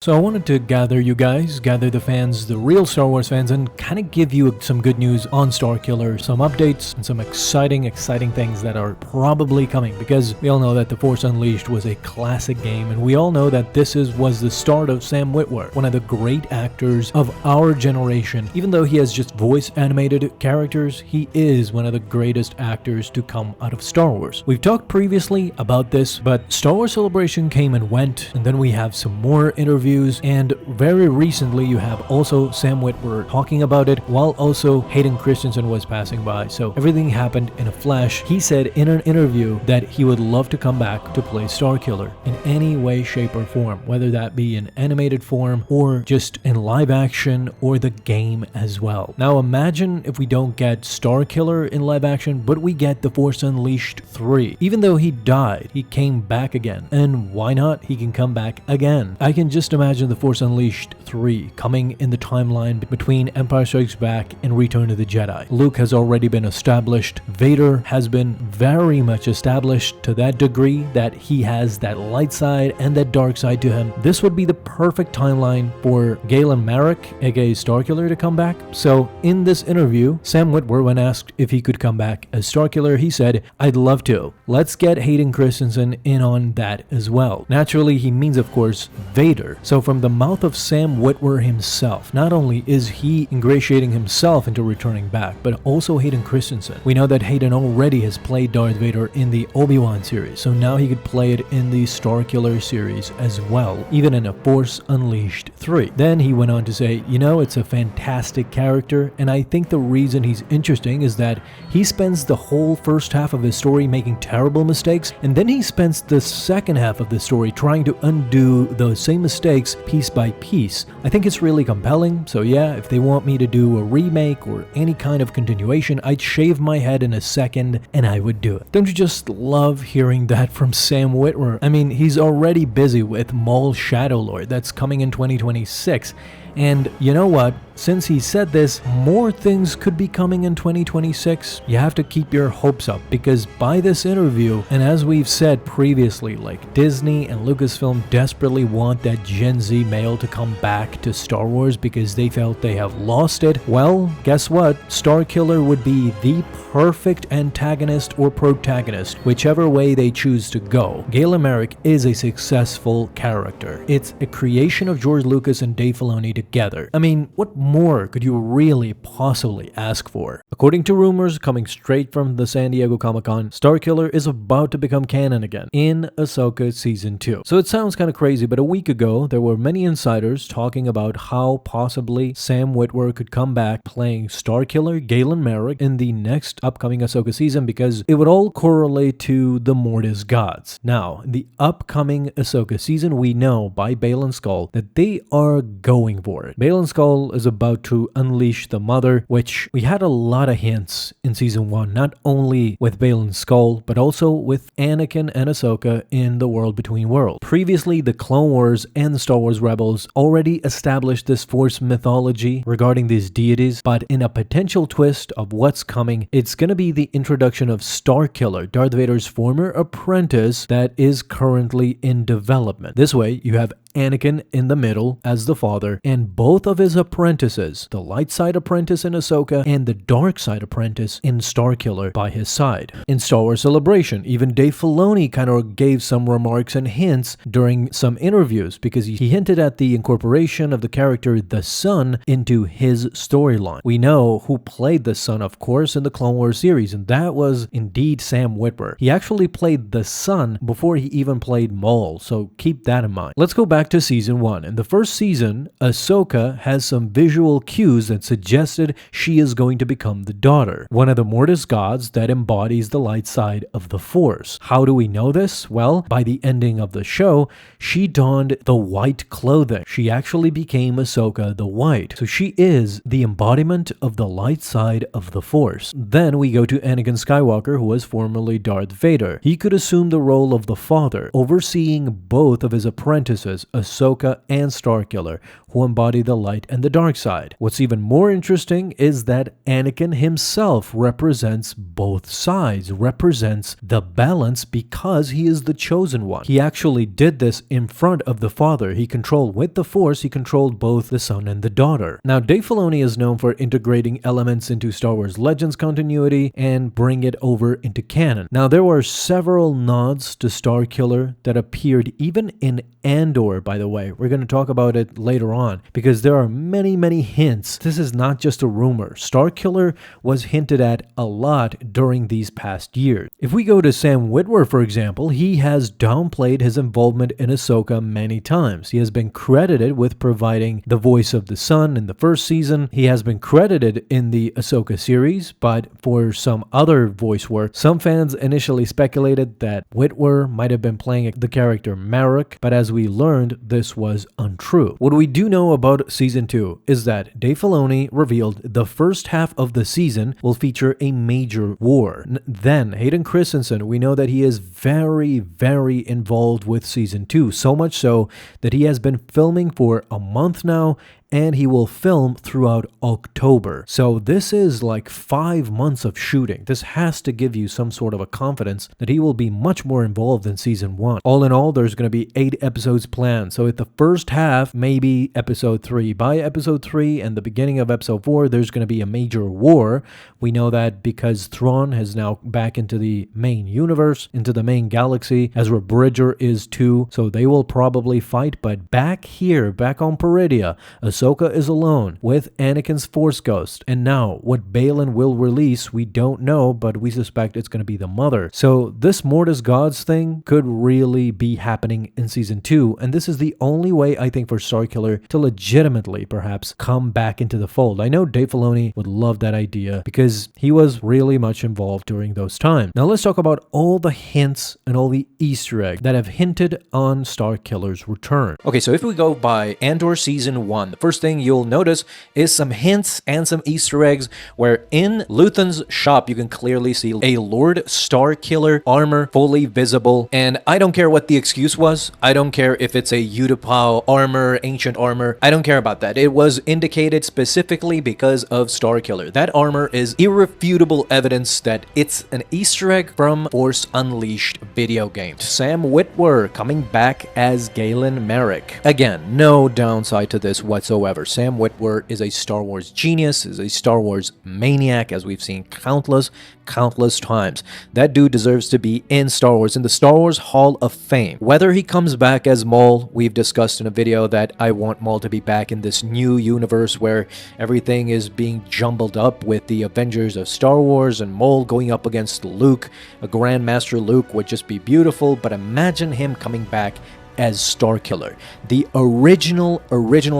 So I wanted to gather you guys, gather the fans, the real Star Wars fans, and kind of give you some good news on Starkiller, some updates, and some exciting things that are probably coming, because we all know that The Force Unleashed was a classic game, and we all know that was the start of Sam Witwer, one of the great actors of our generation. Even though he has just voice animated characters, he is one of the greatest actors to come out of Star Wars. We've talked previously about this, but Star Wars Celebration came and went, and then we have some more interviews, and very recently you have also Sam Witwer talking about it, while also Hayden Christensen was passing by. So everything happened in a flash. He said in an interview that he would love to come back to play Starkiller in any way, shape, or form, whether that be in animated form or just in live action or the game as well. Now imagine if we don't get Starkiller in live action, but we get The Force Unleashed 3. Even though he died, he came back again. And why not? He can come back again. I can just imagine The Force Unleashed 3 coming in the timeline between Empire Strikes Back and Return of the Jedi. Luke has already been established. Vader has been very much established to that degree that he has that light side and that dark side to him. This would be the perfect timeline for Galen Marek, aka Starkiller, to come back. So in this interview, Sam Witwer, when asked if he could come back as Starkiller, he said, "I'd love to. Let's get Hayden Christensen in on that as well." Naturally, he means, of course, Vader. So from the mouth of Sam Witwer himself, not only is he ingratiating himself into returning back, but also Hayden Christensen. We know that Hayden already has played Darth Vader in the Obi-Wan series, so now he could play it in the Starkiller series as well, even in a Force Unleashed 3. Then he went on to say, it's a fantastic character, and I think the reason he's interesting is that he spends the whole first half of his story making terrible mistakes, and then he spends the second half of the story trying to undo those same mistakes piece by piece. I think it's really compelling, so yeah, if they want me to do a remake or any kind of continuation, I'd shave my head in a second and I would do it. Don't you just love hearing that from Sam Witwer? I mean, he's already busy with Maul Shadowlord that's coming in 2026. And you know what? Since he said this, more things could be coming in 2026. You have to keep your hopes up, because by this interview, and as we've said previously, like Disney and Lucasfilm desperately want that Gen Z male to come back to Star Wars because they felt they have lost it. Well, guess what? Starkiller would be the perfect antagonist or protagonist, whichever way they choose to go. Galen Marek is a successful character. It's a creation of George Lucas and Dave Filoni together. I mean, what more could you really possibly ask for? According to rumors coming straight from the San Diego Comic-Con, Starkiller is about to become canon again in Ahsoka Season 2. So it sounds kind of crazy, but a week ago, there were many insiders talking about how possibly Sam Witwer could come back playing Starkiller, Galen Marek, in the next upcoming Ahsoka season, because it would all correlate to the Mortis gods. Now, in the upcoming Ahsoka season, we know by Baylan Skoll that they are going for it. Baylan Skoll is about to unleash the Mother, which we had a lot of hints in Season 1, not only with Baylan Skoll, but also with Anakin and Ahsoka in The World Between Worlds. Previously, the Clone Wars and the Star Wars Rebels already established this Force mythology regarding these deities, but in a potential twist of what's coming, it's going to be the introduction of Starkiller, Darth Vader's former apprentice that is currently in development. This way, you have Anakin in the middle as the father, and both of his apprentices, the light side apprentice in Ahsoka and the dark side apprentice in Starkiller, by his side. In Star Wars Celebration, even Dave Filoni kind of gave some remarks and hints during some interviews, because he hinted at the incorporation of the character the Son into his storyline. We know who played the Son, of course, in the Clone Wars series, and that was indeed Sam Witwer. He actually played the Son before he even played Maul, so keep that in mind. Let's go back to Season 1. In the first season, Ahsoka has some visual cues that suggested she is going to become the daughter, one of the Mortis gods that embodies the light side of the Force. How do we know this? Well, by the ending of the show, she donned the white clothing. She actually became Ahsoka the White. So she is the embodiment of the light side of the Force. Then we go to Anakin Skywalker, who was formerly Darth Vader. He could assume the role of the father, overseeing both of his apprentices Ahsoka, and Starkiller, who embody the light and the dark side. What's even more interesting is that Anakin himself represents both sides, represents the balance because he is the chosen one. He actually did this in front of the Father. He controlled with the Force, he controlled both the son and the daughter. Now, Dave Filoni is known for integrating elements into Star Wars Legends continuity and bring it over into canon. Now, there were several nods to Starkiller that appeared even in Andor, by the way. We're going to talk about it later on because there are many hints. This is not just a rumor. Starkiller was hinted at a lot during these past years. If we go to Sam Witwer, for example, he has downplayed his involvement in Ahsoka many times. He has been credited with providing the voice of the son in the first season. He has been credited in the Ahsoka series, but for some other voice work. Some fans initially speculated that Witwer might have been playing the character Marek, but as we learned, this was untrue. What we do know about Season 2 is that Dave Filoni revealed the first half of the season will feature a major war. Then, Hayden Christensen, we know that he is very involved with Season 2, so much so that he has been filming for a month now, and he will film throughout October. So this is like 5 months of shooting. This has to give you some sort of a confidence that he will be much more involved in Season 1. All in all, there's going to be 8 episodes planned. So at the first half, maybe Episode 3. By Episode 3 and the beginning of Episode 4, there's going to be a major war. We know that because Thrawn is now back into the main universe, into the main galaxy. Ezra Bridger is too. So they will probably fight. But back here, back on Peridia, Ahsoka is alone with Anakin's Force Ghost. And now, what Baylan will release, we don't know, but we suspect it's going to be the mother. So this Mortis Gods thing could really be happening in Season 2, and this is the only way, I think, for Starkiller to legitimately, perhaps, come back into the fold. I know Dave Filoni would love that idea because he was really much involved during those times. Now let's talk about all the hints and all the Easter eggs that have hinted on Starkiller's return. Okay, so if we go by Andor Season 1, the first thing you'll notice is some hints and some Easter eggs where in Luthen's shop you can clearly see a Lord Starkiller armor fully visible, and I don't care what the excuse was. I don't care if it's a Utapau armor, ancient armor. I don't care about that. It was indicated specifically because of Starkiller. That armor is irrefutable evidence that it's an Easter egg from Force Unleashed video game. Sam Witwer coming back as Galen Merrick. Again, no downside to this whatsoever. Sam Witwer is a Star Wars genius, is a Star Wars maniac, as we've seen countless times. That dude deserves to be in Star Wars, in the Star Wars Hall of Fame. Whether he comes back as Maul, we've discussed in a video that I want Maul to be back in this new universe where everything is being jumbled up with the Avengers of Star Wars and Maul going up against Luke. A Grandmaster Luke would just be beautiful, but imagine him coming back as Starkiller, the original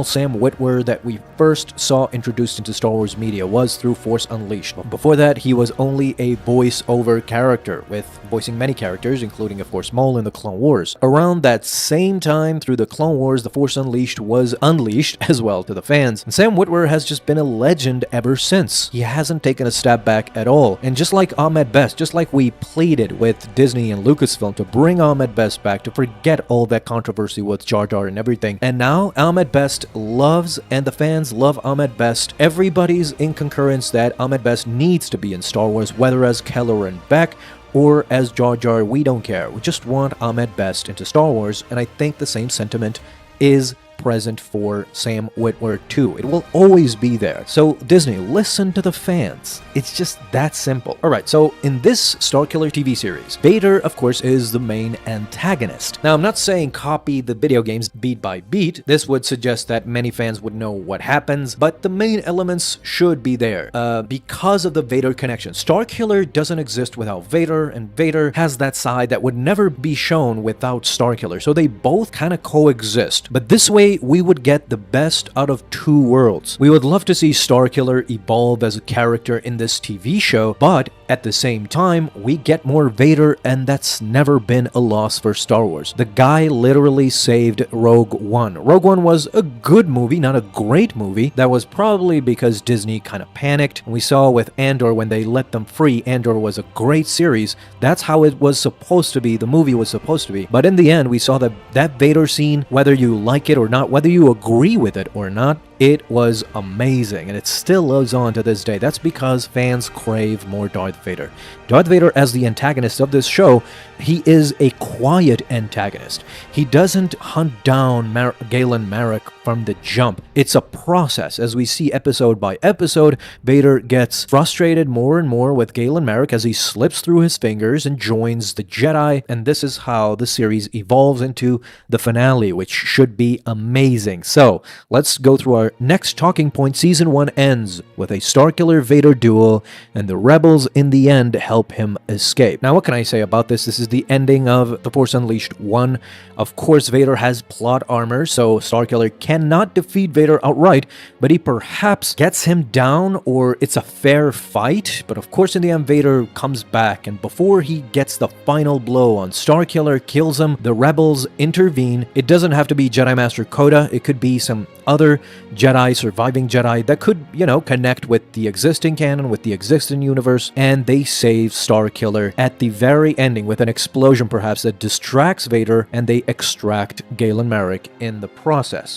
Sam Witwer that we first saw introduced into Star Wars media was through Force Unleashed. Before that, he was only a voice-over character, with voicing many characters, including, of course, Maul in the Clone Wars. Around that same time, through the Clone Wars, the Force Unleashed was unleashed as well to the fans, and Sam Witwer has just been a legend ever since. He hasn't taken a step back at all, and just like Ahmed Best, just like we pleaded with Disney and Lucasfilm to bring Ahmed Best back, to forget all that controversy with Jar Jar and everything. And now Ahmed Best loves, and the fans love Ahmed Best. Everybody's in concurrence that Ahmed Best needs to be in Star Wars, whether as Kelleran Beck or as Jar Jar, we don't care. We just want Ahmed Best into Star Wars, and I think the same sentiment is present for Sam Witwer too. It will always be there. So Disney, listen to the fans. It's just that simple. Alright, so in this Starkiller TV series, Vader, of course, is the main antagonist. Now, I'm not saying copy the video games beat by beat. This would suggest that many fans would know what happens, but the main elements should be there because of the Vader connection. Starkiller doesn't exist without Vader, and Vader has that side that would never be shown without Starkiller. So they both kind of coexist. But this way, we would get the best out of two worlds. We would love to see Starkiller evolve as a character in this TV show, but at the same time, we get more Vader, and that's never been a loss for Star Wars. The guy literally saved Rogue One. Rogue One was a good movie, not a great movie. That was probably because Disney kind of panicked. We saw with Andor, when they let them free, Andor was a great series. That's how it was supposed to be. The movie was supposed to be. But in the end, we saw that Vader scene, whether you like it or not, whether you agree with it or not, it was amazing, and it still lives on to this day. That's because fans crave more Darth Vader. Darth Vader, as the antagonist of this show, he is a quiet antagonist. He doesn't hunt down Galen Marek from the jump. It's a process. As we see episode by episode, Vader gets frustrated more and more with Galen Marek as he slips through his fingers and joins the Jedi, and this is how the series evolves into the finale, which should be amazing. So, let's go through our next talking point. Season 1 ends with a Starkiller Vader duel, and the rebels in the end help him escape. Now, what can I say about this? This is the ending of The Force Unleashed 1. Of course, Vader has plot armor, so Starkiller cannot defeat Vader outright, but he perhaps gets him down, or it's a fair fight. But of course, in the end, Vader comes back, and before he gets the final blow on Starkiller, kills him, the rebels intervene. It doesn't have to be Jedi Master Yoda. It could be some other Jedi, surviving Jedi, that could, connect with the existing canon, with the existing universe, and they save Starkiller at the very ending with an explosion perhaps that distracts Vader, and they extract Galen Marek in the process.